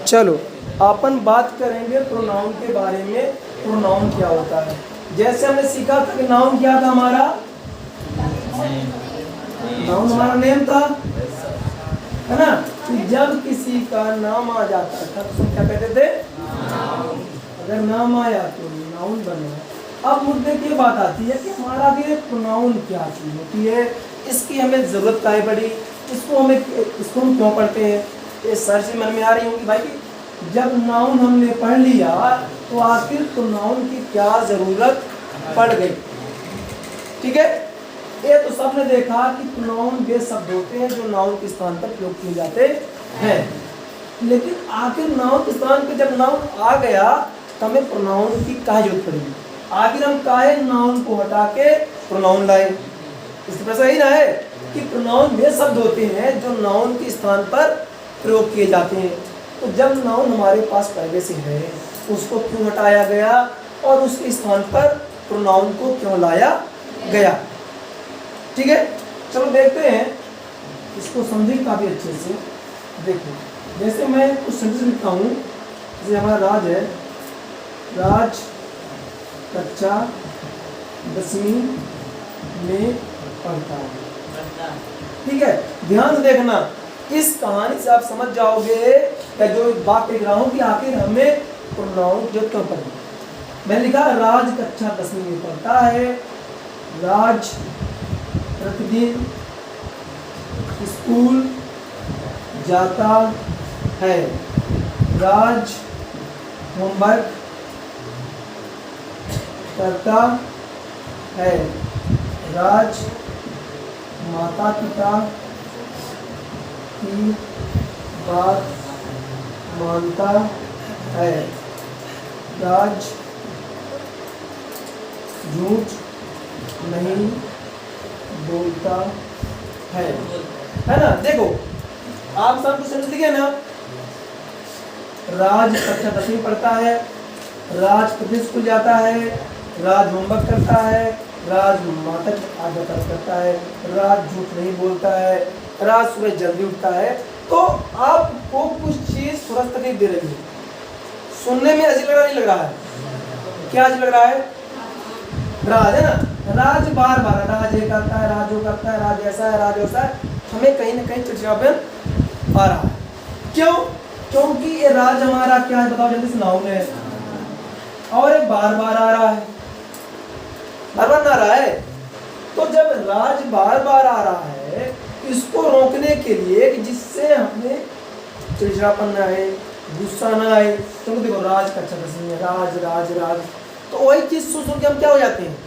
चलो अपन बात करेंगे प्रोनाउन के बारे में। प्रोनाउन क्या होता है? जैसे हमने सीखा था कि नाउन क्या था हमारा, नाउन हमारा नेम था, है ना। तो जब किसी का नाम आ जाता था तो क्या कहते थे? अगर नाम आया तो नाउन बना। अब मुद्दे की बात आती है कि हमारा भी प्रोनाउन क्या चीज होती है, इसकी हमें जरूरत काहे पड़ी, इसको हम क्यों पढ़ते हैं? ये सर से मन में आ रही होगी भाई कि जब नाउन हमने पढ़ लिया तो आखिर प्रोनाउन की क्या जरूरत पड़ गई। ठीक है, ये तो सबने देखा कि प्रोनाउन वे शब्द होते हैं जो नाउन के स्थान पर प्रयोग किए जाते हैं, लेकिन आखिर नाउन के स्थान पर जब नाउन आ गया तो हमें प्रोनाउन की काहे जरूरत पड़ी? आखिर हम काहे नाउन को हटा के प्रोनाउन लाए? इस पर सही ना है कि प्रोनाउन वे शब्द होते हैं जो नाउन के स्थान पर प्रयोग किए जाते हैं। तो जब नाउन हमारे पास पहले से है उसको क्यों हटाया गया और उसके स्थान पर प्रोनाउन को क्यों लाया गया? ठीक है, चलो देखते हैं, इसको समझें काफी अच्छे से। देखो, जैसे मैं कुछ सेंटेंस लिखता हूँ, जैसे हमारा राज है, राज कक्षा 10वीं में पढ़ता है। ठीक है, ध्यान से देखना, इस कहानी से आप समझ जाओगे या जो बात लिख रहा हूँ कि आखिर हमें प्रोनाउन जो क्यों पढ़ना। मैंने लिखा राज कक्षा 10वीं में पढ़ता है, राज प्रतिदिन स्कूल जाता है, राज होमवर्क करता है, राज माता पिता की बात मानता है, राज झूठ नहीं बोलता है ना। देखो आप सब कुछ समझ लिखे ना, राज कक्षा 10वीं पढ़ता है, राज प्रतिदिन स्कूल जाता है, राज होमवर्क करता है, राज माता की आदत करता है, राज झूठ नहीं बोलता है, राज सुबह जल्दी उठता है। तो आपको कुछ चीज थोड़ा तकलीफ दे रही है, सुनने में अजीब लग रहा है। क्या अजीब लग रहा है? राज है ना, राज बार बार राज ये करता है, राज वो करता है, राज ऐसा है, राज वैसा है, हमें कहीं ना कहीं चिड़चिड़ापन आ रहा है। क्यों? क्योंकि ये राज हमारा क्या है बताओ जल्दी से, नाउन है और ये बार बार आ रहा है, बार बार आ रहा है। तो जब राज बार बार आ रहा है, इसको रोकने के लिए कि जिससे हमें चिड़चिड़ापन ना आए, गुस्सा ना आए, तो देखो राज कक्षा 10वीं है, राज राज राज, तो वही चीज सुन के हम क्या हो जाते हैं,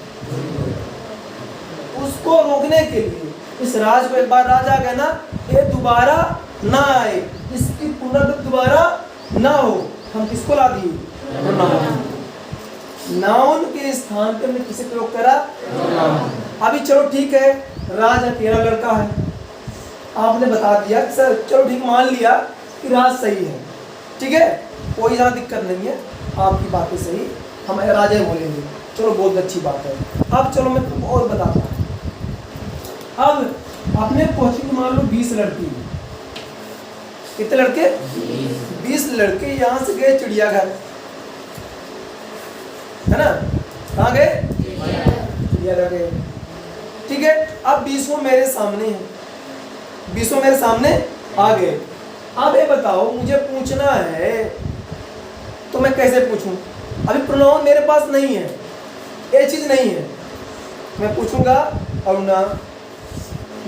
उसको रोकने के लिए इस राज को, एक बार राज आ गया ना, ये दोबारा ना आए, इसकी पुनरावृत्ति दोबारा ना हो, हम किसको ला दिए? नाउन के स्थान पर हमने किसे प्रयोग करा? अभी चलो ठीक है, राज अकेला लड़का है, आपने बता दिया सर, चलो ठीक मान लिया कि राज सही है, ठीक है, कोई ज्यादा दिक्कत नहीं है, आपकी बातें सही, हम राजा बोलेंगे, चलो बहुत अच्छी बात है। अब चलो मैं तुमको और बताता हूँ। अब अपने कोचिंग मान लो 20 लड़की, कितने लड़के? 20 लड़के यहाँ से गए चिड़ियाघर, है ना, कहाँ गए? चिड़ियाघर गए। ठीक है, अब 20 मेरे सामने है, 20 मेरे सामने आ गए। अब ये बताओ मुझे पूछना है तो मैं कैसे पूछूं? अभी प्रोनाउन मेरे पास नहीं है, ये चीज नहीं है, मैं पूछूंगा अरुणा,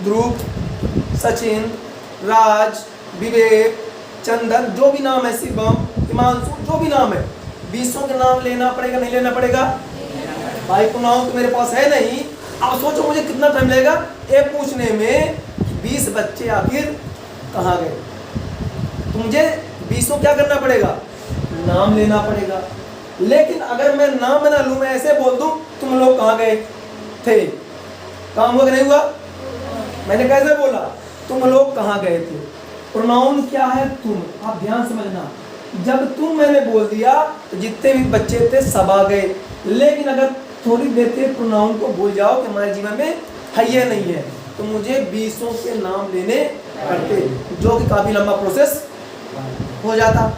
ध्रुव, सचिन, राज, विवेक, चंदन, जो भी नाम है, शिवम, हिमांशु, जो भी नाम है, 20 के नाम लेना पड़ेगा नहीं लेना पड़ेगा? भाई प्रोनाउन तो मेरे पास है नहीं। अब सोचो मुझे कितना टाइम लगेगा ये पूछने में 20 बच्चे आखिर कहाँ गए। तो मुझे 20 क्या करना पड़ेगा? नाम लेना पड़ेगा। लेकिन अगर मैं नाम ना लूं, मैं ऐसे बोल दूं तुम लोग कहाँ गए थे, काम हुआ नहीं हुआ? मैंने कैसे बोला? तुम लोग कहाँ गए थे। प्रोनाउन क्या है? तुम। आप ध्यान समझना, जब तुम मैंने बोल दिया तो जितने भी बच्चे थे सब आ गए। लेकिन अगर थोड़ी देर के प्रोनाउन को भूल जाओ कि हमारे जीवन में है ये नहीं है, तो मुझे 20 के नाम लेने पड़ते, जो कि काफी लंबा प्रोसेस हो जाता,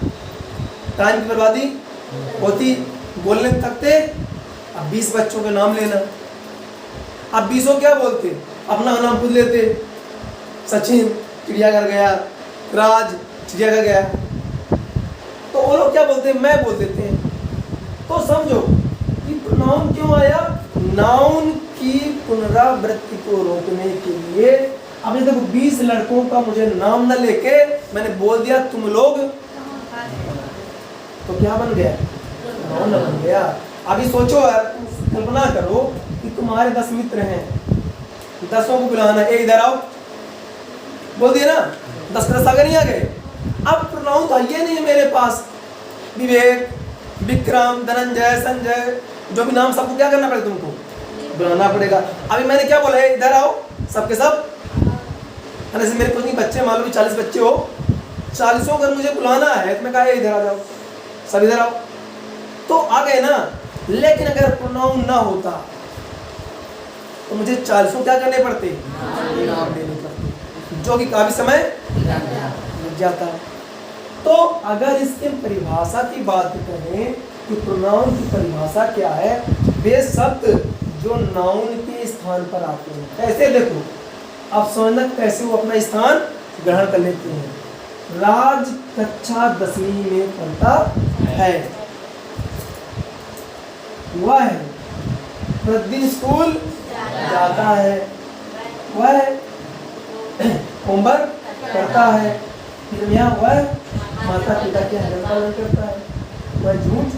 टाइम की बर्बादी होती, बोलने थकते। अब 20 बच्चों के नाम लेना, अब 20 क्या बोलते, अपना नाम खुद लेते, सचिन चिड़ियाघर गया, राज चिड़ियाघर गया, तो वो लोग क्या बोलते हैं, मैं बोल देते हैं। तो समझो कि प्रोनाउन क्यों आया, नाउन की पुनरावृत्ति को रोकने के लिए। अब देखो 20 लड़कों का मुझे नाम न लेके मैंने बोल दिया तुम लोग, तो क्या बन गया, नाउन बन गया। अभी सोचो यार, कल्पना करो कि तुम्हारे 10 मित्र हैं, 10 को बुलाना, एक इधर आओ, बोल दिया ना, 10 आगे नहीं आ गए। अब प्रोनाउन तो ये नहीं है मेरे पास, विवेक, विक्रम, धनंजय, संजय, जो भी नाम, सबको क्या करना पड़ेगा, तुमको बुलाना पड़ेगा। अभी मैंने क्या बोला, इधर आओ सबके सब, जैसे मेरे कुछ नहीं बच्चे, मान लो 40 बच्चे हो, 40 अगर मुझे बुलाना है तो मैं कहा इधर आ जाओ, सब इधर आओ, तो आ गए ना। लेकिन अगर प्रोनाउन ना होता तो मुझे 40 क्या करने पड़ते, नाम देने पड़ते, जो कि काफी समय लग जाता। तो अगर इसके परिभाषा की बात करें कि प्रोनाउन की परिभाषा क्या है, वे शब्द जो नाउन के स्थान पर आते हैं। कैसे, देखो अब समझना कैसे वो अपना स्थान ग्रहण कर लेते हैं। राज कक्षा 10वीं में पढ़ता है, वह प्रतिदिन स्कूल जाता है, वह होमवर्क करता है, फिर यहाँ वह माता पिता के आज्ञा पालन करता है, वह झूठ।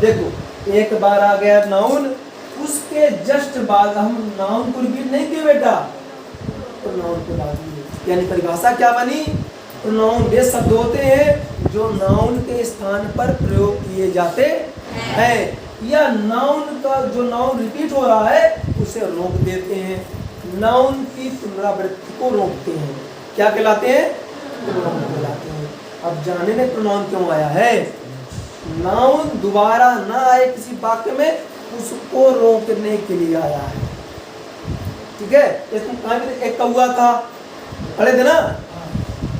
देखो एक बार आ गया नाउन, उसके जस्ट बाद हम नाउन को रिपीट नहीं किए बेटा, तो नाउन के बाद यानी परिभाषा क्या बनी, तो नाउन वे शब्द होते हैं जो नाउन के स्थान पर प्रयोग किए जाते हैं, या नाउन का जो नाउन रिपीट हो रहा है उसे रोक देते हैं, नाउन की पुनरावृत्ति को रोकते हैं। क्या कहलाते हैं, प्रोनाउन कहलाते हैं। अब जाने में प्रोनाउन क्यों आया है, नाउन दोबारा ना आए किसी वाक्य में, उसको रोकने के लिए आया है। ठीक है, एक कौवा था, पढ़े थे ना,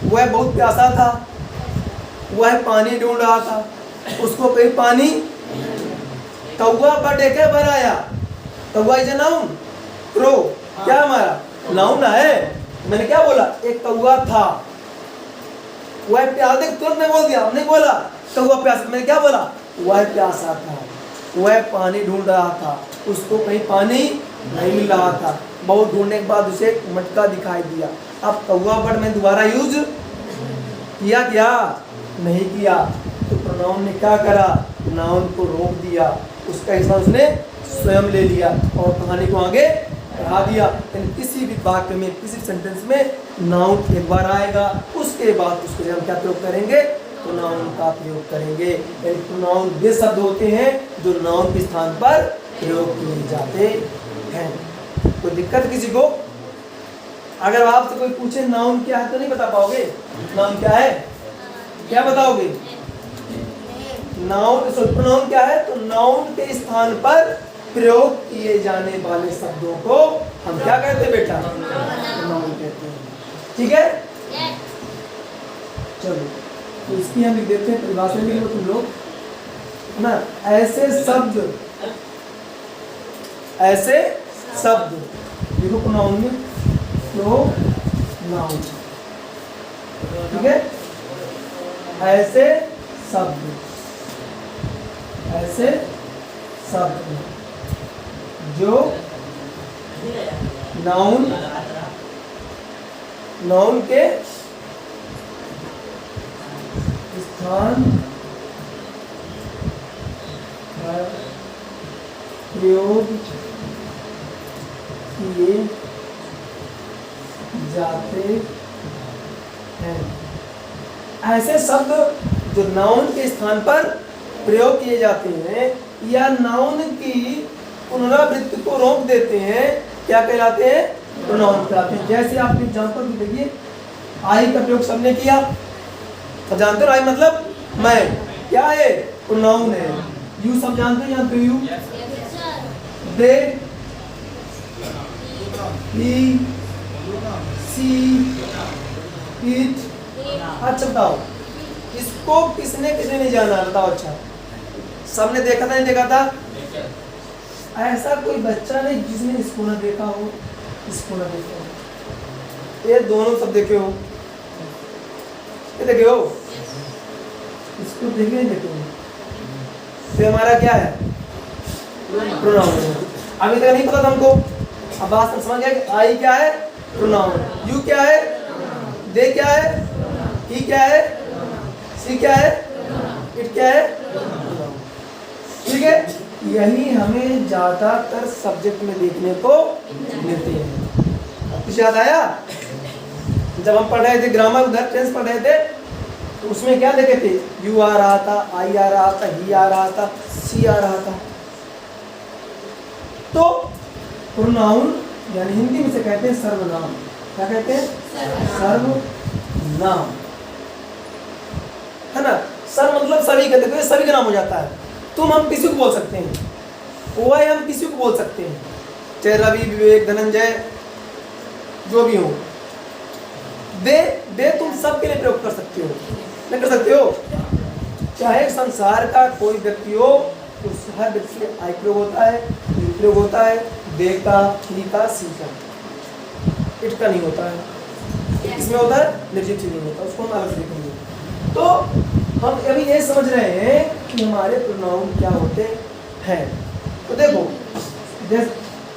वह बहुत प्यासा था, वह पानी ढूंढ रहा था, उसको कहीं पानी, कौवा बड़े के बनाया, कौवा इज नाउन, क्रो क्या हमारा नाउन है। मैंने क्या बोला, एक कौवा था, वह प्यासा, देख तुरंत मैं बोल दिया, नहीं बोला कौवा प्यासा, मैंने क्या बोला, वह प्यासा था, वह पानी ढूंढ रहा था, उसको कहीं पानी नहीं मिल रहा था, बहुत ढूंढने के बाद उसे मटका दिखाई दिया। अब कौवा वर्ड में दोबारा यूज किया क्या, नहीं किया, तो प्रोनाउन ने क्या करा, नाउन को रोक दिया, उसका हिस्सा उसने स्वयं ले लिया और कहानी को आगे बढ़ा दिया। यानी किसी भी वाक्य में, किसी सेंटेंस में नाउन एक बार आएगा, उसके बाद उसको हम क्या प्रयोग करेंगे, प्रोनाउन का प्रयोग करेंगे। यानी प्रोनाउन वे शब्द होते हैं जो नाउन के स्थान पर प्रयोग किए जाते हैं। कोई दिक्कत किसी को, अगर आपसे कोई पूछे नाउन क्या है तो नहीं बता पाओगे, नाउन क्या है, क्या बताओगे, नाउन, प्रोनाउन क्या है, तो नाउन के स्थान पर प्रयोग किए जाने वाले शब्दों को हम क्या कहते हैं बेटा, नाउन कहते हैं। ठीक है, चलो तो इसकी हम लिख देते हैं परिभाषा में, तुम लोग ना, ऐसे शब्द, ऐसे शब्द देखो प्रोनाउन में, तो नाउन, ठीक है, ऐसे शब्द, ऐसे शब्द जो नाउन, नाउन के स्थान पर प्रयोग किए जाते हैं। ऐसे शब्द जो नाउन के स्थान पर प्रयोग किए जाते हैं या नाउन की पुनरावृत्ति को रोक देते हैं, क्या कहलाते हैं, प्रोनाउन कहलाते हैं। जैसे आप एग्जांपल देखिए, आई का प्रयोग सबने किया, तो जानते हो आई मतलब मैं, क्या है, प्रोनाउन है। यू सब जानते हो, you, they, he, C, it. अच्छा बताओ इसको किसने किसने नहीं जाना, बताओ। अच्छा, सबने देखा था, नहीं देखा था? ऐसा कोई बच्चा नहीं जिसने इसको ना देखा हो, इसको ना देखा हो। ये दोनों सब देखे हो, ये देखे हो, इसको देखे नहीं देखे हो? तो हमारा क्या है? प्रोनाउन। अभी तक नहीं पता था हमको, अब बात समझ गया कि आई क्या है? प्रोनाउन। यू क्या है? दे क्या है? ही क्या है? सी क्या है? इट क्या है? ठीक है, यही हमें ज्यादातर सब्जेक्ट में देखने को मिलते हैं। कुछ याद आया? जब हम पढ़ रहे थे ग्रामर, उधर टेंस पढ़ रहे थे, तो उसमें क्या देखे थे? यू आ रहा था, आई आ रहा था, ही आ रहा था, सी आ रहा था। तो प्रोनाउन यानी हिंदी में से कहते हैं सर्वनाम। क्या कहते हैं? सर्वनाम, है ना? सर मतलब सभी कहते हैं, सभी का नाम हो जाता है। तुम हम किसी को बोल सकते हैं, वह हम किसी को बोल सकते हैं, चाहे रवि, विवेक, धनंजय, जो भी हो। दे तुम सबके लिए प्रयोग कर सकते हो, नहीं कर सकते हो? चाहे संसार का कोई व्यक्ति हो, उस हर व्यक्ति में आई प्रयोग होता है, यू प्रयोग होता है, दे का, ही का, सी का, इट का नहीं होता है। इसमें होता है, निर्जीव चीज नहीं होता, उसको हम अलग से देखेंगे। तो हम अभी ये समझ रहे हैं कि हमारे प्रोनाउन क्या होते हैं। तो देखो,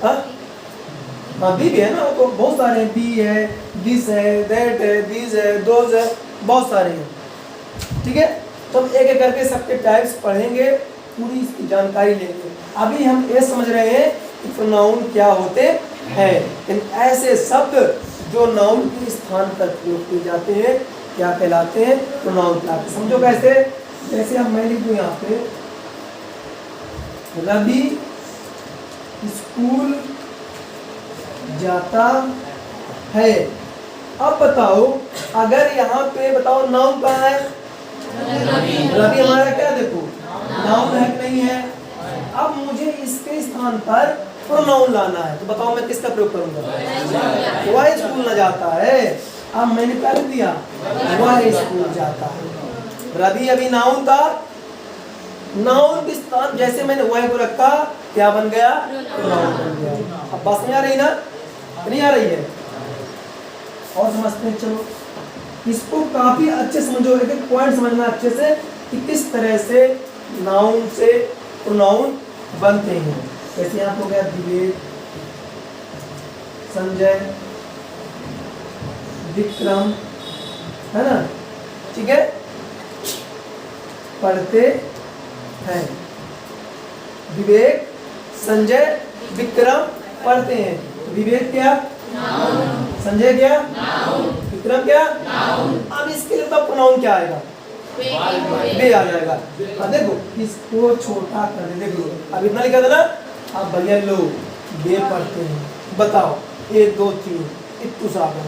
हाँ भी है ना, तो बहुत सारे हैं। बी है, दिस है, दैट है, दिस है, दोज है, बहुत सारे हैं। ठीक है, तो हम एक एक करके सबके टाइप्स पढ़ेंगे, पूरी इसकी जानकारी लेंगे। अभी हम ये समझ रहे हैं कि प्रोनाउन क्या होते हैं। इन ऐसे शब्द जो नाउन के स्थान पर प्रयोग किए जाते हैं क्या कहलाते हैं? प्रोनाउन कहलाते हैं। समझो कैसे? जैसे अब मैं लिख दूं यहाँ पे, रवि स्कूल जाता है। अब बताओ, अगर यहाँ पे बताओ नाउन कहाँ है? रवि हमारा क्या, देखो नाउन है कि नहीं है? अब मुझे इसके स्थान पर प्रोनाउन लाना है, तो बताओ मैं किसका प्रयोग करूंगा? वह स्कूल न जाता है। अब मैंने कर दिया, वह स्कूल जाता है। रवि अभी नाउन था, नाउन के स्थान जैसे मैंने वह को रखा, क्या बन गया? प्रोनाउन बन गया। अब बात नहीं आ रही ना? नहीं आ रही है? और समझते हैं, चलो इसको काफी अच्छे समझो, एक एक पॉइंट समझना अच्छे से कि किस तरह से नाउन से प्रोनाउन बनते हैं। जैसे यहाँ हो गया विवेक, संजय, विक्रम, है ना? ठीक है, पढ़ते हैं। विवेक, संजय, विक्रम पढ़ते हैं। विवेक क्या? संजय क्या? विक्रम क्या? अब इसके लिए तो प्रोनाउन क्या आएगा? बे आ जाएगा। अब देखो इसको छोटा कर दे, देखो अब इतना लिखा था ना, अब भैया लो बे पढ़ते हैं। बताओ 1 2 3 इतु सागर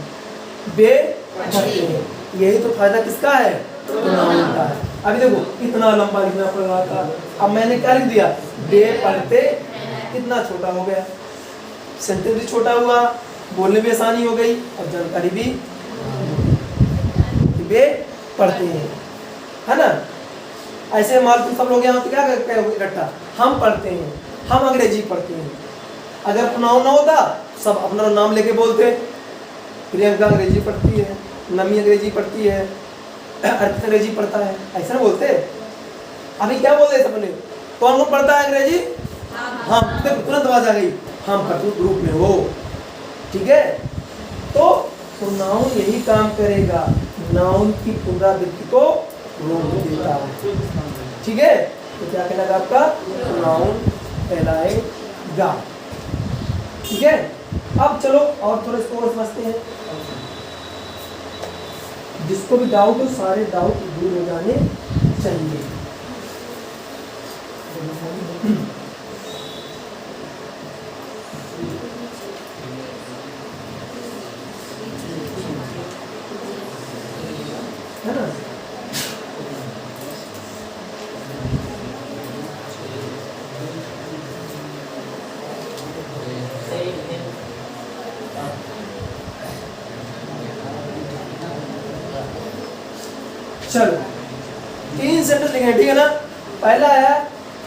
बे पढ़ते हैं। यही तो फायदा किसका है? प्रोनाउन का है। अभी देखो कितना लंबा लिखना पड़ रहा था, अब मैंने क्या लिख दिया? बे पढ़ते, कितना छोटा हो गया, सेंटेंस भी छोटा हुआ, बोलने में आसानी हो गई, और जानकारी भी बे पढ़ते हैं, है ना? ऐसे मालूम सब लोग यहाँ तो क्या करते हैं इकट्ठा? हम पढ़ते हैं, हम अंग्रेजी पढ़ते हैं। अगर प्रोनाउन ना होता सब अपना नाम लेके बोलते, प्रियंका अंग्रेजी पढ़ती है, नमी अंग्रेजी पढ़ती है, अर्पित अंग्रेजी पढ़ता है, ऐसा ना बोलते। अभी क्या बोलते सबने? कौन कौन पढ़ता है अंग्रेजी? हम। तुरंत आवाज आ गई, हम पढ़ते ग्रुप में हो। ठीक है, तो नाउन यही काम करेगा, नाउन की पुनरावृत्ति को रोक देता है। ठीक है, तो क्या कहलाएगा आपका? नाउन कहलाएगा। ठीक है, अब चलो और थोड़ा इसको और समझते हैं। जिसको भी डाउट हो, सारे डाउट दूर हो जाने चाहिए। है ना? चलो 3 सेंटेंस लिखे, ठीक है ना। पहला है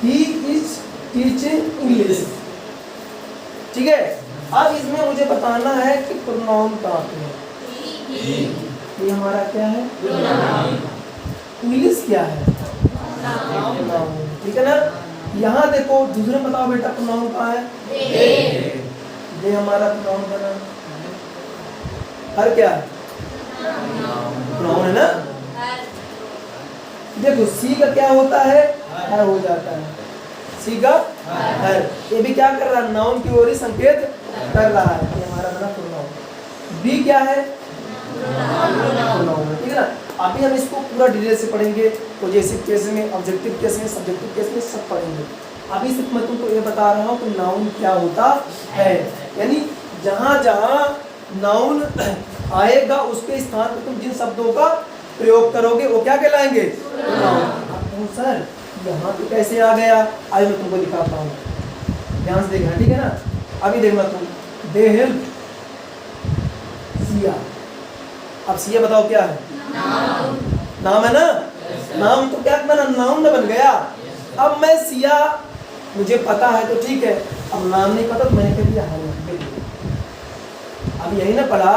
ही इज टीचिंग इंग्लिश, ठीक है। अब इसमें मुझे बताना है कि प्रोनाउन कहाँ पे है। ये हमारा क्या है, इंग्लिश क्या है, प्रोनाउन, ठीक है ना। यहाँ देखो दूसरे में बताओ बेटा प्रोनाउन कहाँ है, ये हमारा प्रोनाउन बना, हर क्या है प्रोनाउन है ना। देखो सी का क्या होता है, हर हो जाता है, सी का हर, ये भी क्या कर रहा है, नाउन की ओर ही संकेत कर रहा है, ये हमारा बना प्रोनाउन। बी क्या है, प्रोनाउन, ठीक है ना। अभी हम इसको पूरा डिटेल से पढ़ेंगे, पॉजेसिव केस में, ऑब्जेक्टिव केस में, सब्जेक्टिव केस में सब पढ़ेंगे। अभी सिर्फ मैं तुमको ये बता रहा हूँ कि नाउन क्या होता है, यानी जहाँ जहाँ नाउन आएगा उसके स्थान पर तुम जिन शब्दों का प्रयोग करोगे वो क्या कहलाएंगे, नाउन। सर यहाँ पे कैसे आ गया, आज मैं तुमको दिखाता हूँ, ध्यान से देखना, ठीक है ना। अभी देखना तुम, दे हेल्प सिया, अब सिया बताओ क्या है, नाम है ना, नाम तो क्या बना, नाउन बन गया। अब मैं सिया मुझे पता है तो ठीक है, अब नाम नहीं पता तो मैंने कह दिया हर। अब यही ना पढ़ा,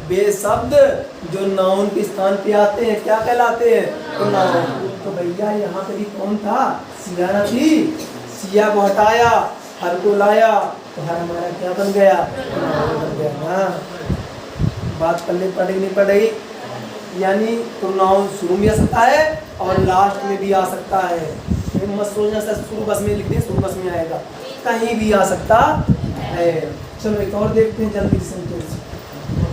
बेशब्द जो नाउन के स्थान पे आते हैं क्या कहलाते हैं, तो नाउन। तो भैया यहाँ पे भी कौन था, सिया ना थी, सिया को हटाया हर को लाया तो हर हमारा क्या बन गया, नाउन बन गया ना। बात पढ़नी पड़ेगी नहीं पड़ेगी, यानी प्रोनाउन शुरू में आ सकता है और लास्ट में भी आ सकता है। मत सोचना सर शुरू बस में लिख दें, शुरू बस में आएगा, कहीं भी आ सकता है। चलो एक और देखते हैं जल्दी सेंटेंस,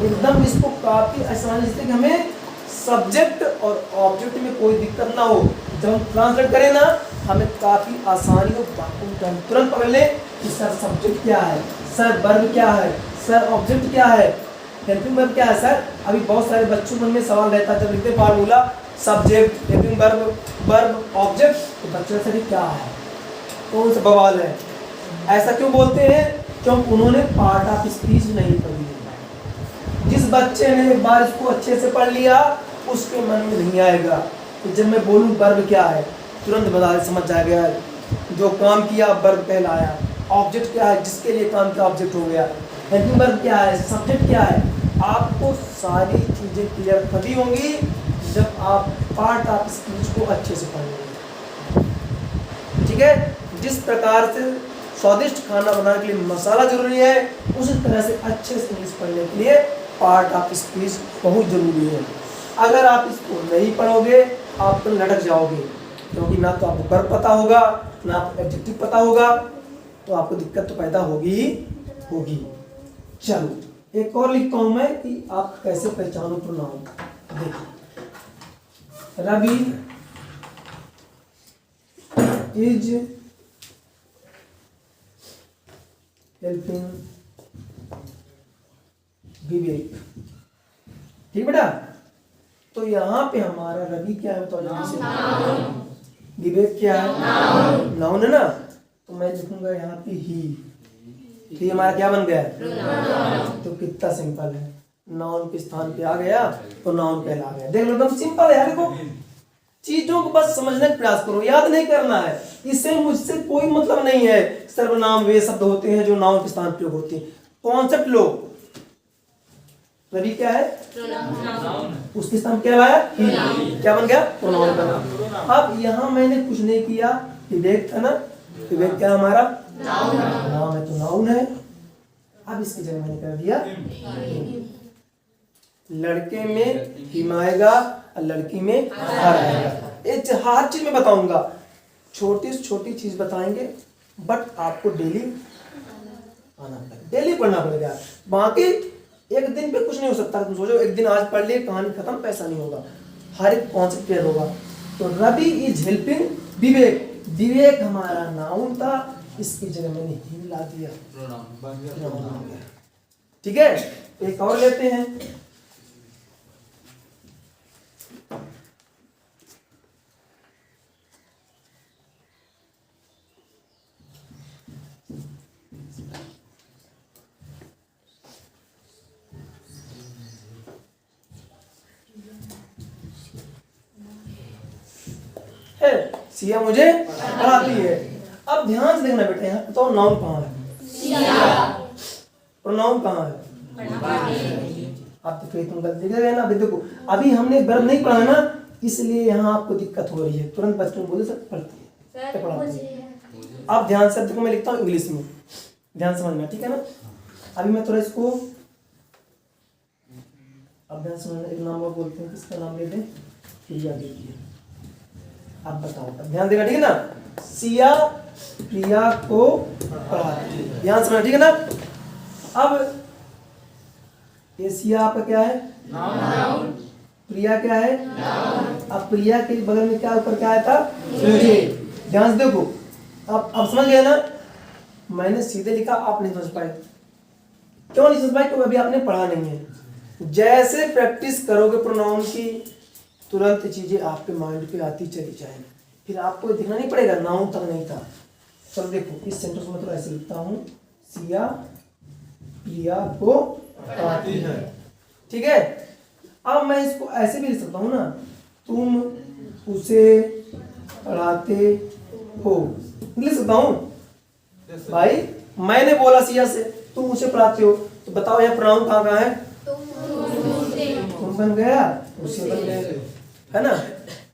एकदम इसको काफी आसानी से, हमें सब्जेक्ट और ऑब्जेक्ट में कोई दिक्कत ना हो। जब हम ट्रांसलेट करें ना हमें काफी आसानी हो, तुरंत पकड़ ले कि सर सब्जेक्ट क्या है, सर वर्ब क्या है, सर ऑब्जेक्ट क्या है, हेल्पिंग वर्ब क्या है। सर अभी बहुत सारे बच्चों मन में सवाल रहता है जब लिखते formula subject helping verb verb object, तो बच्चों से भी क्या है, कौन सा बवाल है। ऐसा क्यों बोलते हैं, क्योंकि उन्होंने पार्ट ऑफ स्पीच नहीं पढ़ी। जिस बच्चे ने एक बार इसको अच्छे से पढ़ लिया उसके मन में नहीं आएगा कि जब मैं बोलूँ वर्ब क्या है तुरंत बता समझ जाएगा, जो काम किया वर्ब कहलाया, ऑब्जेक्ट क्या है जिसके लिए काम किया ऑब्जेक्ट हो गया, हेल्पिंग वर्ब क्या है, सब्जेक्ट क्या है। आपको सारी चीजें क्लियर तभी होंगी जब आप पार्ट ऑफ स्पीच को अच्छे से पढ़ेंगे, ठीक है। जिस प्रकार से स्वादिष्ट खाना बनाने के लिए मसाला जरूरी है, उसी तरह से अच्छे से इंग्लिश पढ़ने के लिए पार्ट ऑफ स्पीच बहुत जरूरी है। अगर आप इसको नहीं पढ़ोगे आप तो लटक जाओगे, क्योंकि ना तो आपको वर्ब पता होगा ना आपको एडजेक्टिव पता होगा, तो आपको दिक्कत तो पैदा होगी ही होगी। चलो एक और लिखता हूं मैं कि आप कैसे पहचानो प्रोनाउन। देखिए रवि इज हेल्पिंग विवेक, ठीक बेटा। तो यहाँ पे हमारा रवि क्या है, तो विवेक क्या है, नाउन है ना। तो मैं लिखूंगा यहाँ पे ही हमारा क्या बन गया, तो कितना सिंपल है, नाउन के स्थान पे आ गया तो नाउन कहला गया। देख लो एकदम सिंपल है यार, देखो चीजों को बस समझने का प्रयास करो, याद नहीं करना है, इससे मुझसे कोई मतलब नहीं है। सर्वनाम वे शब्द होते हैं जो नाउन के स्थान प्रयोग होते हैं, कॉन्सेप्ट लो। रवि क्या है, उसके स्थान क्या आया, क्या बन गया, प्रोनाउन बना। अब यहाँ मैंने कुछ नहीं किया, विवेक था ना, विवेक क्या हमारा नाम है तो नाउन है। अब इसकी जगह मैंने कर दिया लड़के में हिम आएगा और लड़की में हर आएगा। हर चीज में बताऊंगा, छोटी से छोटी चीज बताएंगे, बट आपको डेली आना पड़ेगा, डेली पढ़ना पड़ेगा। बाकी एक दिन पे कुछ नहीं हो सकता, तुम सोचो एक दिन आज पढ़ लिए कहानी खत्म, पैसा नहीं होगा, हर एक कॉन्सेप्ट क्लियर होगा। तो रवि इज हेल्पिंग विवेक, विवेक हमारा नाउन था, इसकी जगह मैंने हिम ला दिया, ठीक है। एक और लेते हैं, है, सिया मुझे पढ़ाती है। अब ध्यान से देखना बेटा, यहाँ तो नाउन कहाँ है, प्रोनाउन कहाँ है? आप तो फिर तुम गलती कर गए ना। अभी देखो, अभी हमने वर्ब नहीं पढ़ा ना, इसलिए यहाँ आपको दिक्कत हो रही है। तुरंत बच्चों बोले सर पढ़ती है, क्या पढ़ाती है। अब ध्यान से देखो, मैं लिखता हूँ इंग्लिश में, ध्यान समझना, ठीक है ना। अभी मैं थोड़ा इसको, अब ध्यान समझना, एक नाम और बोलते हैं, किसका नाम लेते हैं, प्रिया देखिए। आप बताओ, अब ध्यान देगा, ठीक है ना। सिया प्रिया को पढ़ाती है, ध्यान समझना, ठीक है ना। अब ये सिया आपका क्या है, नाउन, प्रिया क्या है, नाउन। अब प्रिया के बगल में क्या ऊपर क्या आया था, मुझे। ध्यान से देखो, अब समझ गए ना। मैंने सीधे लिखा, आप नहीं समझ पाए। क्यों नहीं समझ पाए? क्योंकि अभी आपने पढ़ा नहीं है। जैसे प्रैक्टिस करोगे प्रोनाउन की, तुरंत चीजें आपके माइंड पे आती चली जाएंगी, फिर आपको दिखना नहीं पड़ेगा नाउन तक नहीं था। चलो देखो, इस सेंटेंस में थोड़ा ऐसे लिखता हूँ, सिया प्रिया को पढ़ाती है, ठीक है। अब मैं इसको ऐसे भी लिख सकता हूँ ना, तुम उसे पढ़ाते हो, लिख सकता हूँ। भाई मैंने बोला सिया से, तुम उसे पढ़ाते हो, तो बताओ यहाँ प्रोनाउन कहाँ है, तुम बन गया, उसे बन गया, है ना।